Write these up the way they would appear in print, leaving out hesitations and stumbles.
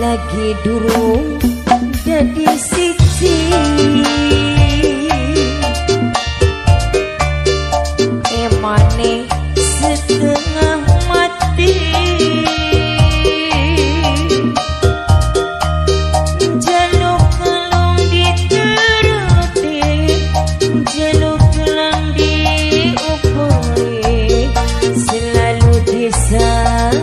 lagi durung jadi siji emane setengah mati jaluk kelong dituruti jaluk kelong diupuri selalu disayang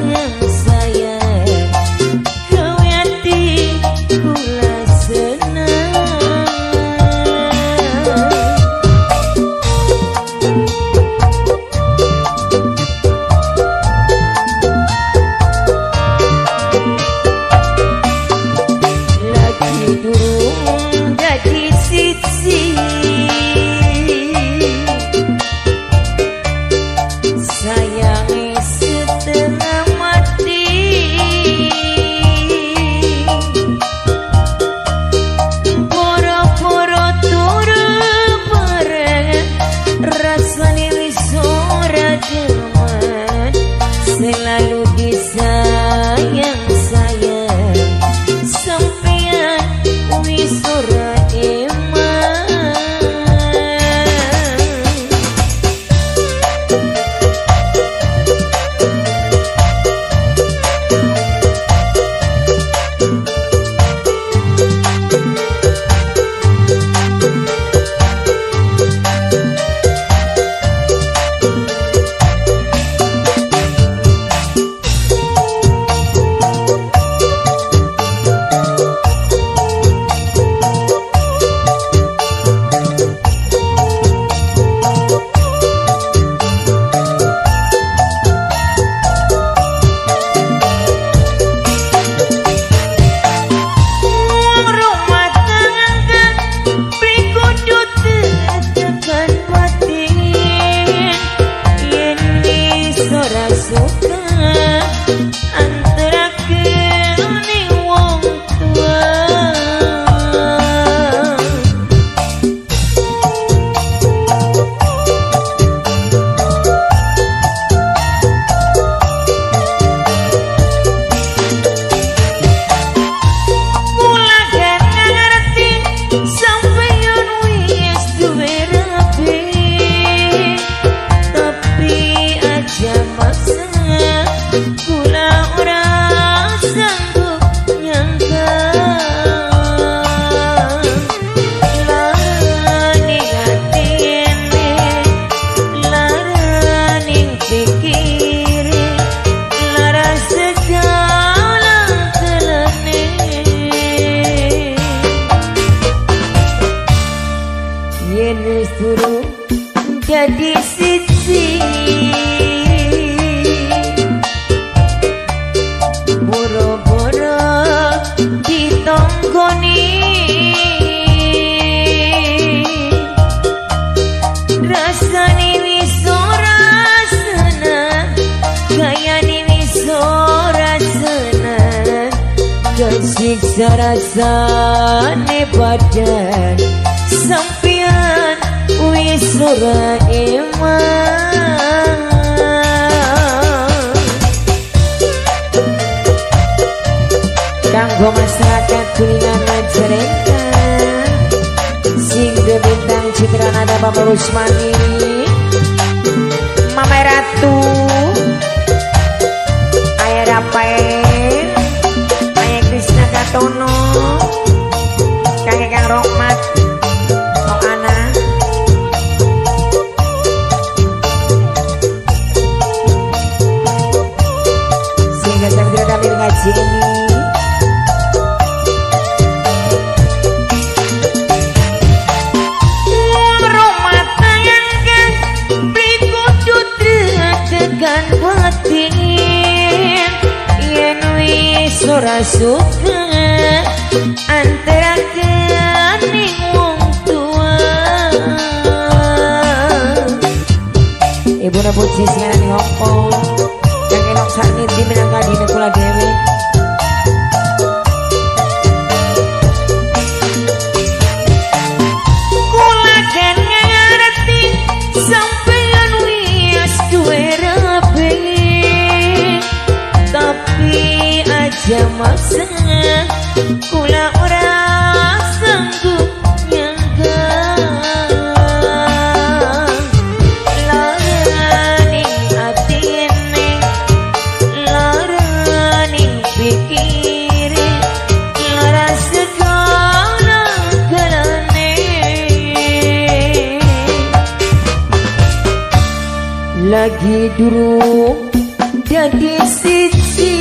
selalu disayang sayang sampean wis ora eman jadi siji boro-boro ditonggoni rasane wis ora seneng gayane wis ora seneng kesiksa rasane badan sampean wis ora eman kanggo masyarakat Kuningan Majalengka sing bintang citra nada Bapak Rusmani Mama Ratu Ayah Rafael Ayah Krisna Katono Kakek Kang Rohmat ngaji ini rumah tangga berikut tekan batin yen wis ora suka antara kening wong tua ibu puji singaran ngopo yang enok sakit di minangka dina kula dewe kula kan ngerti sampeyan wis duwe rapi tapi aja masa kula ora sanggup nyangga laraning atine laraning pikire lara segala galane lagi durung jadi siji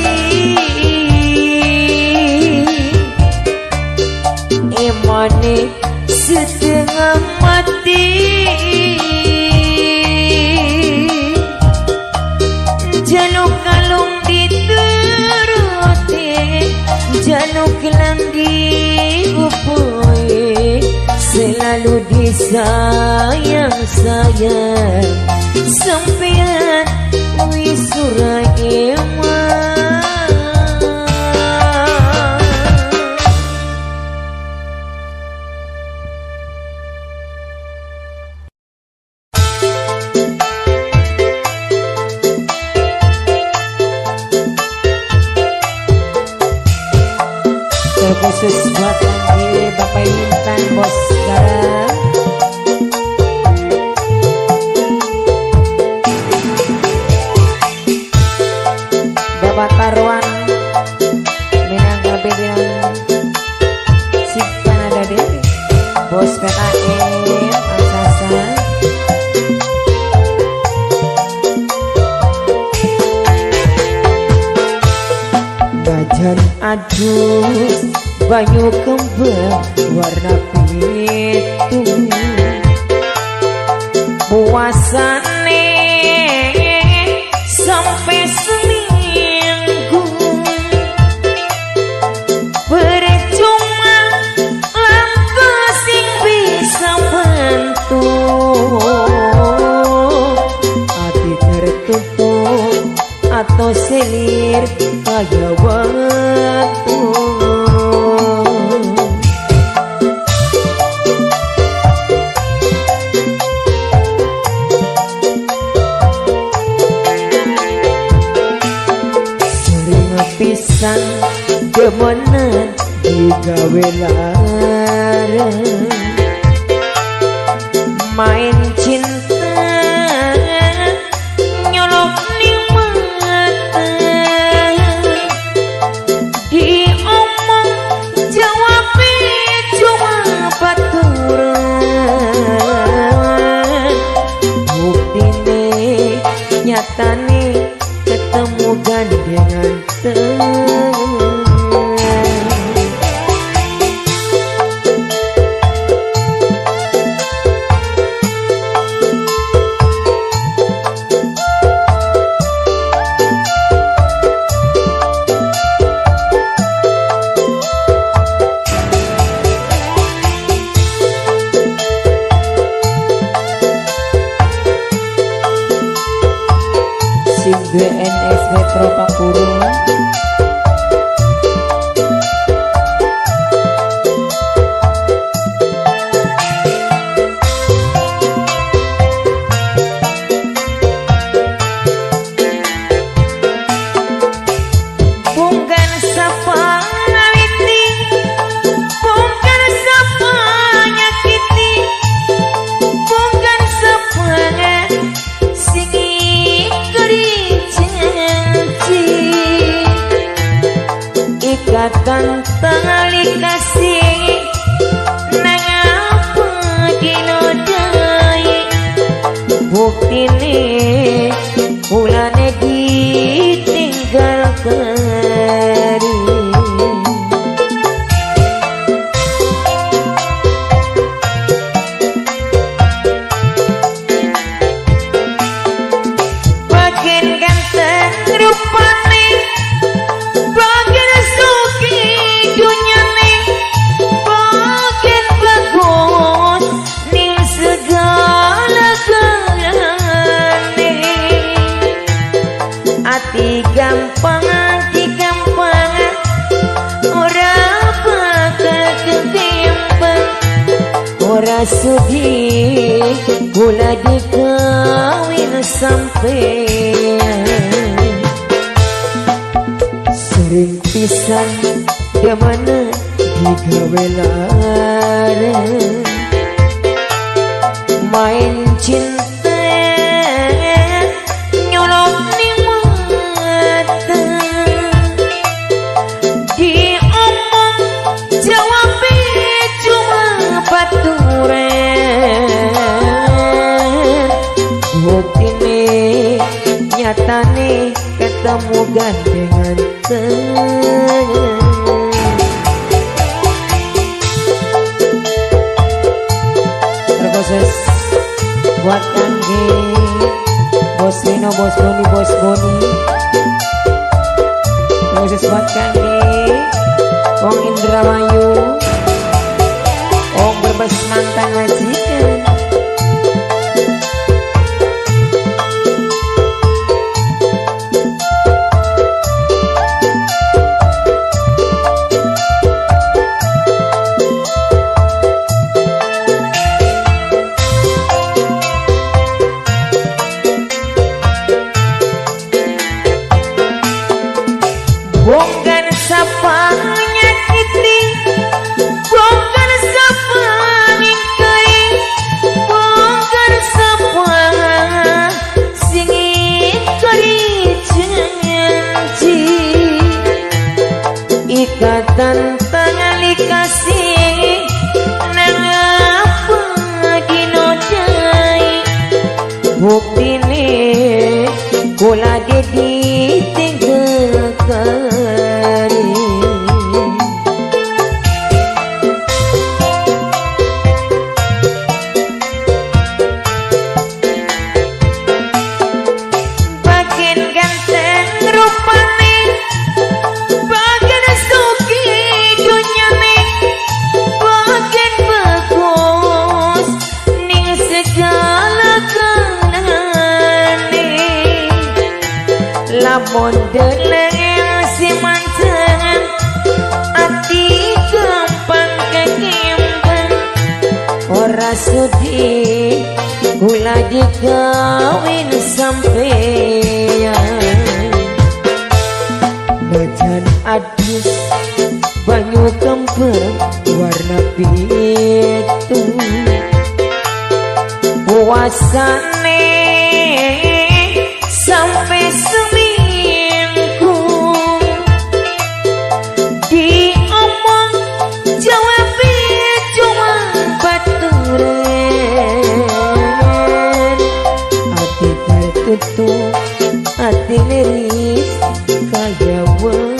emane setengah mati jaluk kalung dituruti jaluk lang diupuy selalu disayang-sayang sampean wisura eman terkhusus buat lagi Bapak Intan Bos Garang Bapak Tarwan Minanggabe dengan Sipan ada di Bos PKM Asasa Bajan adus banyu kembang warna pitung puasane sampai seminggu percuma langka sing bisa bantu hati tertutup atau selir kaya waktu pisang demenan digawe larang main cinta nyolok ning mata diomong jawab cuma baturan buktine nyatane ketemu gandengan BNS Metro Pakuru bungkan sapa nawiti bungkan sapa nyakiti bungkan sapa singi ikatan tali kasih nang apa dinodai buktine ulane ditinggal kari bagian ganteng rupane bagian suki dunyane bagian bagus ning segala galane ati gampang ora bakal ketimbang ora sudi kula dikawin sampean sering pisan demana digawe larang main cinta nyolok ning mata diomong jawab cuma baturan buktine nyatane ketemu gandengan terkhusus buat kangge Bos Lino, Bos Boni, Bos Boni. Terkhusus buat kangge Wong Indramayu, Wong Brebes mantan majikan. Bongkar sapa nyakiti, bongkar sapa ngingkari, bongkar sapa sing ngingkari janji. Ikatan tali kasih nang apa dinodai, buktine kula ditinggal kari. Bagian ganteng rupane, bagian suki dunyane, bagian bagus ning segala kalane. Lamun deleng si manten ati gampang kekempeng, ora sudi kula digawin sampeyan. Najan adus banyu kemper warna pitu, puasane sampai seminggu, diomong jawab cuma baturan. Hati tertutup, hati liris kaya watu.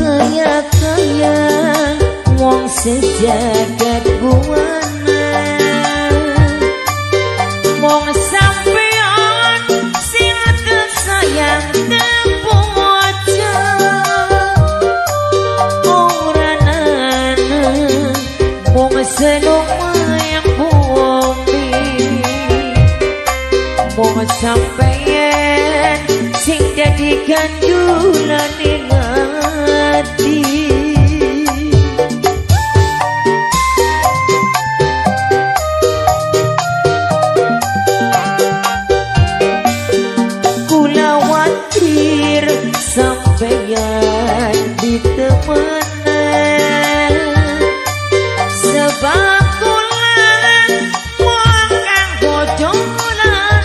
Kaya-kaya wong sejagat buana, wong sampean sing tersayang tepung aja. Ora nana wong seneng yang bumi, wong sampean sing dadi gandulan ning ati. Kula watir sampeyan ditemenan, sebab kula wong kang bodolan.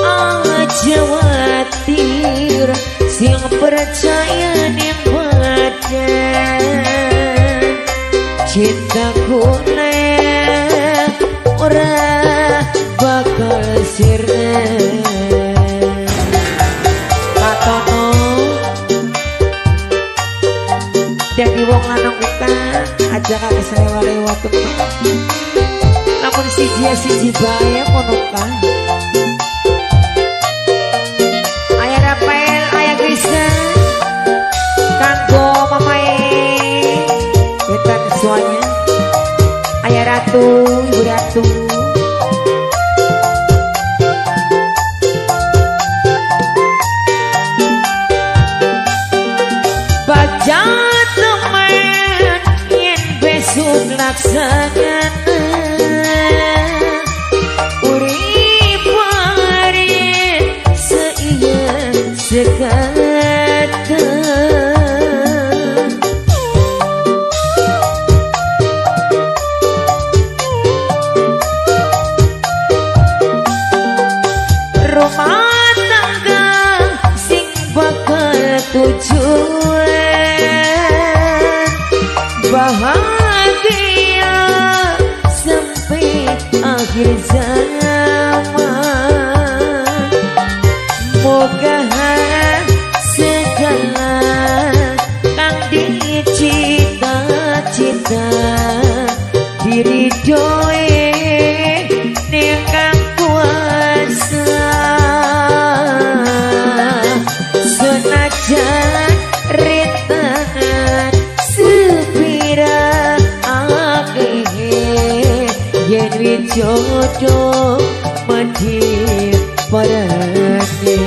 Aja watir sing percaya ning badan, cinta kula ora bakal sirna. jangan keselewat-lewat namun siji bae monoka ayah Rafael ayah Kristen kanggo mamae betan suanya ayah Ratu ibu Ratu baca teman yen besok laksana urip warin seiya sekata rumah tangga sing bakal tujuan bahagia sampai akhir zaman moga segala kang dicita-cita diri doe ning kang kuasa senajan rintangan sepira akeh yen wijodoh mati parane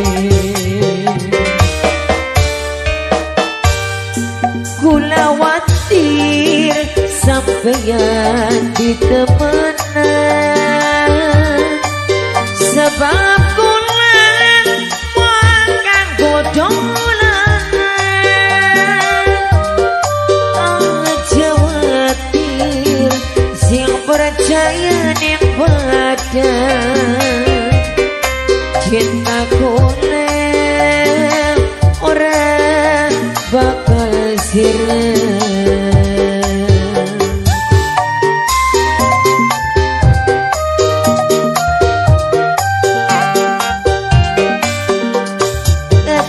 kula watir sampeyan di temenan sebab kula makan godolan aja watir sing percaya ning badan cinta kula ora bakal sirna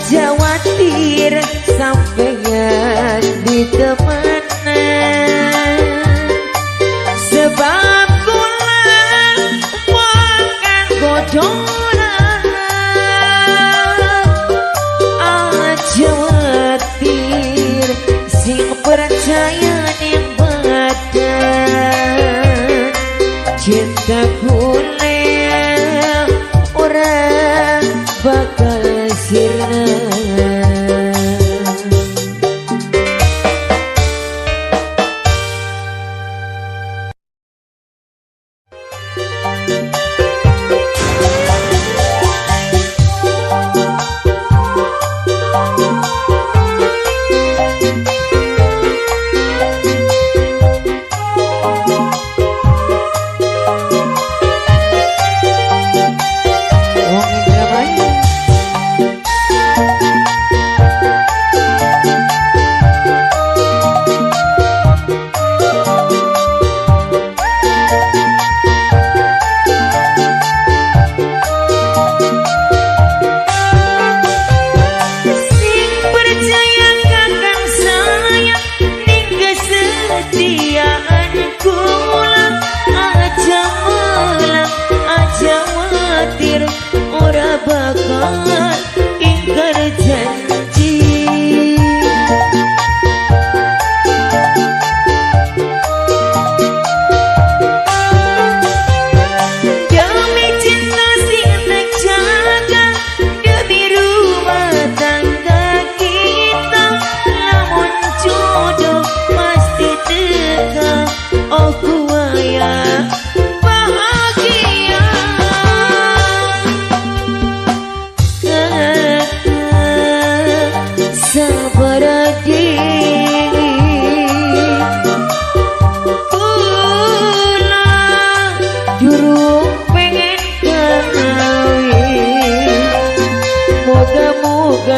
jawatir sampeyan di temenan sebab kula makan godolan aja watir sing percaya ning badan cinta kula ora bakal sirna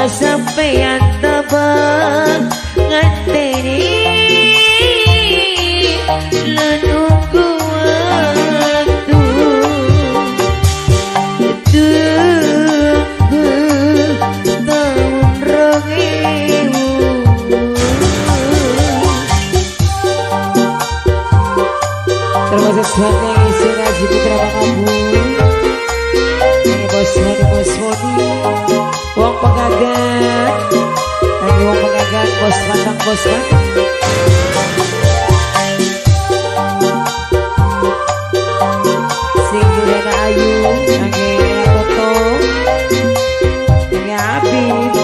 sampeyan tabang nganteni lenunggu waktu tunggu tahun 2000 pegagan, lagi wong pegagan bos lanang bos lanang. Sing Yudana Ayu, lagi Toto, lagi Habib.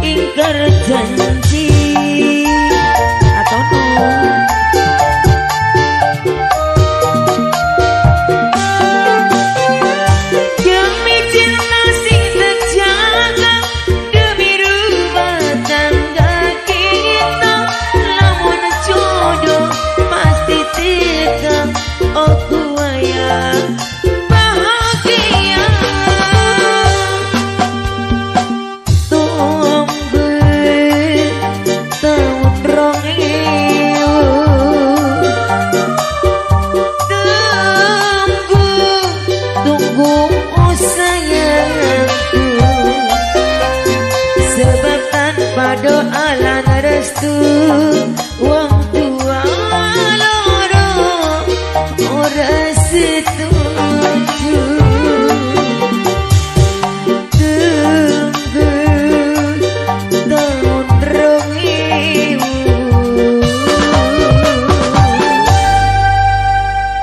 Ingkar janji atau no demi cinta sing terjaga, demi rumah tangga kita, lamun jodoh pasti teka. Oh kuaya doa lan restu wong tua loro ora setu.